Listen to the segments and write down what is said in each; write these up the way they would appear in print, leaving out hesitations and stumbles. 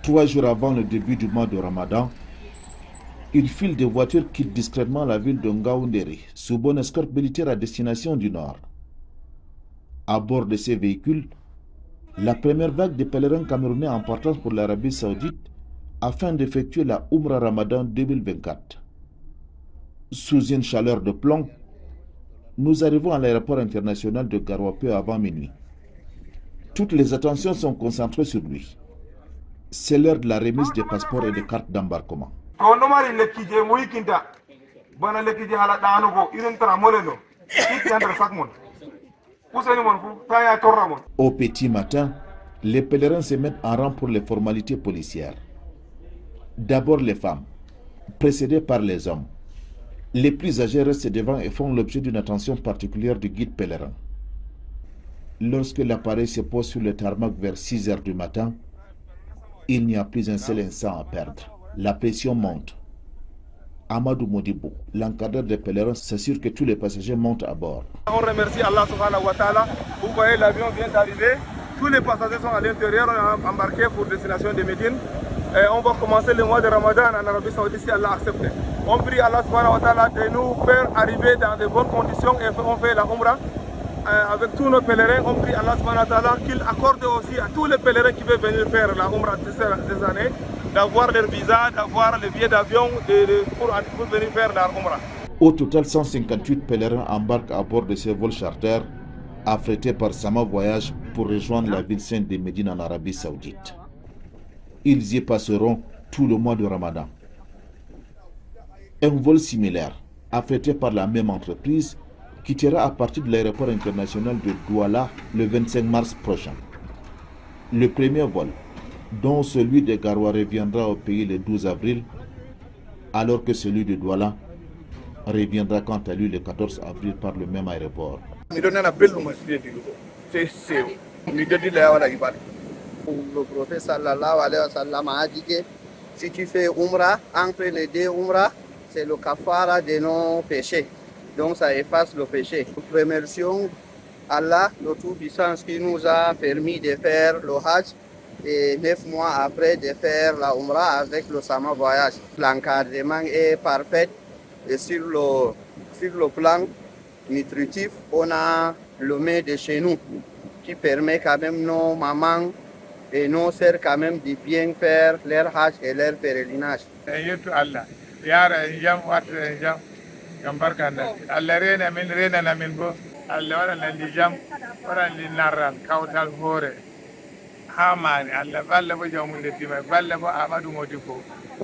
3 jours avant le début du mois de Ramadan, une file de voitures quitte discrètement la ville de Ngaoundéré, sous bonne escorte militaire à destination du nord. À bord de ces véhicules, la première vague de pèlerins camerounais en partance pour l'Arabie Saoudite afin d'effectuer la Umrah Ramadan 2024. Sous une chaleur de plomb, nous arrivons à l'aéroport international de Garoua peu avant minuit. Toutes les attentions sont concentrées sur lui. C'est l'heure de la remise des passeports et des cartes d'embarquement. Au petit matin, les pèlerins se mettent en rang pour les formalités policières. D'abord les femmes, précédées par les hommes. Les plus âgés restent devant et font l'objet d'une attention particulière du guide pèlerin. Lorsque l'appareil se pose sur le tarmac vers 6 heures du matin, il n'y a plus un seul instant à perdre. La pression monte. Amadou Modibo, l'encadreur des pèlerins, s'assure que tous les passagers montent à bord. On remercie Allah subhanahu wa ta'ala. Vous voyez, l'avion vient d'arriver. Tous les passagers sont à l'intérieur, embarqués pour destination de Médine. Et on va commencer le mois de Ramadan en Arabie Saoudite si Allah accepte. On prie Allah subhanahu wa ta'ala de nous faire arriver dans de bonnes conditions et on fait la Umrah. Avec tous nos pèlerins, on prie Allah subhanahu wa ta'ala qu'il accorde aussi à tous les pèlerins qui veulent venir faire la Umrah de ces années, d'avoir leur visa, d'avoir le billet d'avion pour venir faire la Umrah. Au total, 158 pèlerins embarquent à bord de ces vols charters affrétés par Sama Voyage pour rejoindre la ville sainte de Médine en Arabie Saoudite. Ils y passeront tout le mois de Ramadan. Un vol similaire, affrété par la même entreprise, quittera à partir de l'aéroport international de Douala le 25 mars prochain. Le premier vol, dont celui de Garoua, reviendra au pays le 12 avril, alors que celui de Douala reviendra quant à lui le 14 avril par le même aéroport. Le prophète sallallahu alayhi wa sallam a dit que si tu fais Umrah, entre les deux Umrah, c'est le kafara de nos péchés. Donc ça efface le péché. Nous remercions Allah, le Tout-Puissant, qui nous a permis de faire le Hajj et 9 mois après de faire la Umrah avec le Sama Voyage. L'encadrement est parfait et sur le plan nutritif, on a le mets de chez nous qui permet quand même nos mamans et nos sœurs quand même de bien faire leur Hajj et leur pèlerinage. Allah rena min bo Allah wala ndi jam wala ndi narral kawtal hore hamani Allah balla bo jamunde dima balla bo Amadou Modibo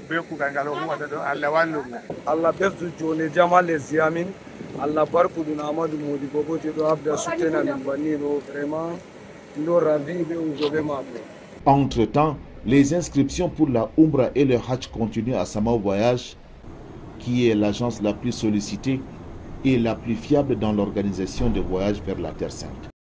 be ku gangal huwata do Allah wallu Allah beftu jone jama les yamin Allah barku duna Amadou Modibo bo te do abda soutena min banino vraiment no ravi be uzobe mako. Entre-temps, les inscriptions pour la Umrah et le Hajj continuent à Sama Voyage, qui est l'agence la plus sollicitée et la plus fiable dans l'organisation de voyages vers la Terre Sainte.